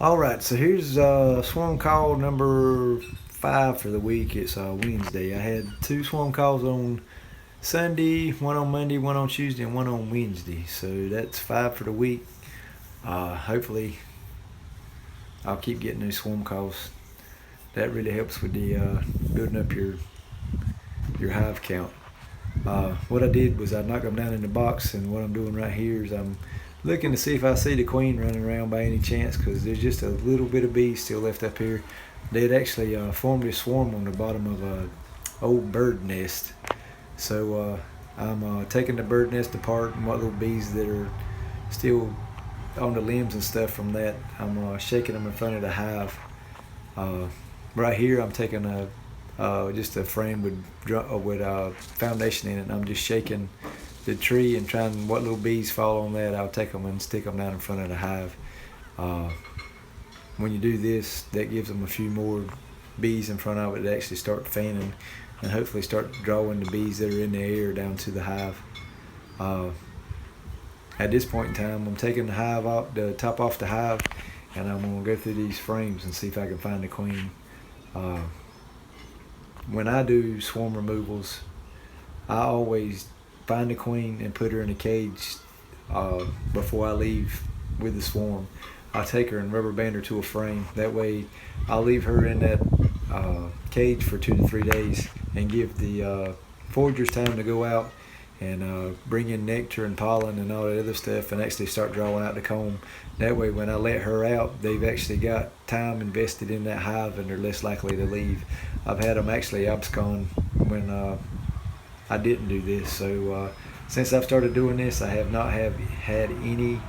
All right, so here's swarm call number 5 for the week. It's Wednesday. I had 2 swarm calls on Sunday, one on Monday, one on Tuesday, and one on Wednesday. So that's 5 for the week. Hopefully, I'll keep getting these swarm calls. That really helps with the building up your hive count. What I did was I knocked them down in the box, and what I'm doing right here is I'm looking to see if I see the queen running around by any chance, because there's just a little bit of bees still left up here. They had actually formed a swarm on the bottom of a old bird nest. So I'm taking the bird nest apart, and what little bees that are still on the limbs and stuff from that, I'm shaking them in front of the hive. Right here I'm taking just a frame with foundation in it, and I'm just shaking the tree and trying what little bees fall on that. I'll take them and stick them down in front of the hive. When you do this, that gives them a few more bees in front of it to actually start fanning and hopefully start drawing the bees that are in the air down to the hive. At this point in time, I'm taking the top off the hive, and I'm going to go through these frames and see if I can find the queen. When I do swarm removals, I always find the queen and put her in a cage before I leave with the swarm. I'll take her and rubber band her to a frame. That way I'll leave her in that cage for 2 to 3 days and give the foragers time to go out and bring in nectar and pollen and all that other stuff and actually start drawing out the comb. That way when I let her out, they've actually got time invested in that hive and they're less likely to leave. I've had them actually abscond when I didn't do this. So since I've started doing this, I have not had any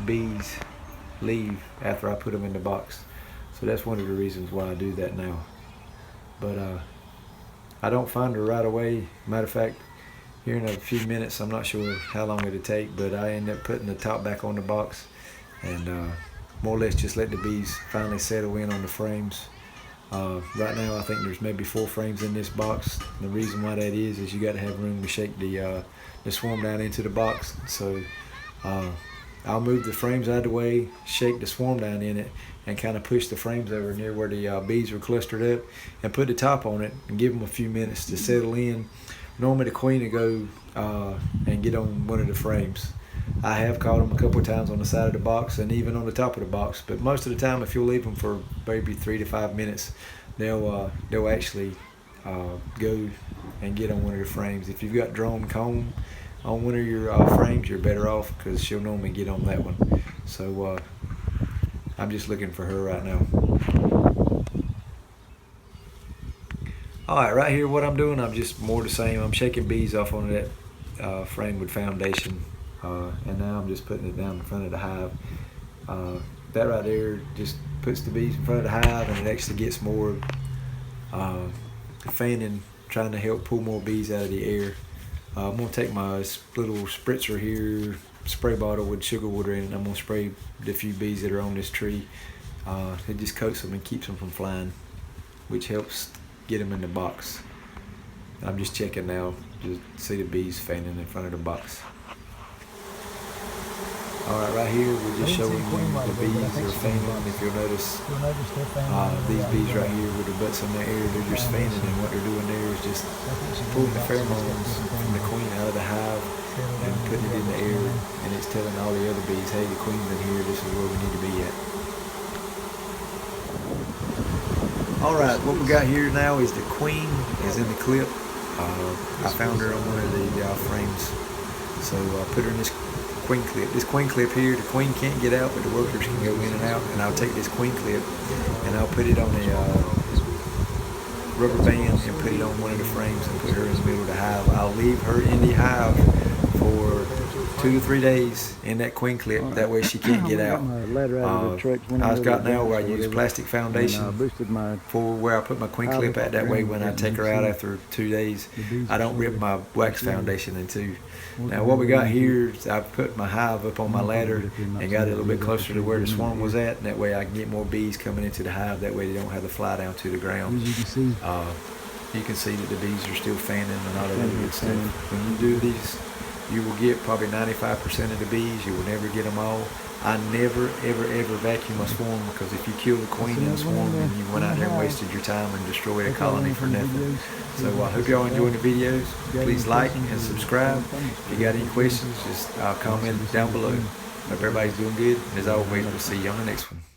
bees leave after I put them in the box. So that's one of the reasons why I do that now. But I don't find her right away. Matter of fact, here in a few minutes, I'm not sure how long it'll take, but I end up putting the top back on the box and more or less just let the bees finally settle in on the frames. Right now I think there's maybe 4 frames in this box. The reason why that is you got to have room to shake the swarm down into the box. So I'll move the frames out of the way, shake the swarm down in it, and kind of push the frames over near where the bees were clustered up and put the top on it and give them a few minutes to settle in. Normally the queen will go and get on one of the frames. I have caught them a couple of times on the side of the box and even on the top of the box, but most of the time if you'll leave them for maybe 3 to 5 minutes, they'll actually go and get on one of the frames. If you've got drone comb on one of your frames, you're better off because she'll normally get on that one. So I'm just looking for her right now. Alright, right here what I'm doing, I'm just more the same. I'm shaking bees off on that frame with foundation, and now I'm just putting it down in front of the hive. That right there just puts the bees in front of the hive, and it actually gets more fanning, trying to help pull more bees out of the air. I'm going to take my little spritzer here, spray bottle with sugar water in it, and I'm going to spray the few bees that are on this tree. It just coats them and keeps them from flying, which helps get them in the box. I'm just checking now to see the bees fanning in front of the box. Alright, right here we're just showing you the bees are fanning. If you'll notice, these bees right here with their butts in the air, they're just fanning, and what they're doing there is just pulling the pheromones from the queen out of the hive and putting it in the air, and it's telling all the other bees, hey, the queen's in here, this is where we need to be at. Alright, what we got here now is the queen is in the clip. I found her on one of the frames, so I put her in this queen clip. This queen clip here, the queen can't get out, but the workers can go in and out, and I'll take this queen clip and I'll put it on a rubber band and put it on one of the frames and put her in the middle of the hive. I'll leave her in the hive for 2 to 3 days in that queen clip. That way she can't get out. I've got now where I use plastic foundation for where I put my queen clip at. That way when I take her out after 2 days, I don't rip my wax foundation in two. Now what we got here is I've put my hive up on my ladder and got it a little bit closer to where the swarm was at, and that way I can get more bees coming into the hive. That way they don't have to fly down to the ground. You can see that the bees are still fanning and all that other good stuff. When you do you will get probably 95% of the bees. You will never get them all. I never, ever vacuum a swarm, because if you kill the queen in the swarm, then you went out there and wasted your time and destroyed a colony for nothing. So I hope y'all enjoying the videos. Please like and subscribe. If you got any questions, just comment down below. Hope everybody's doing good. And as always, we'll see you on the next one.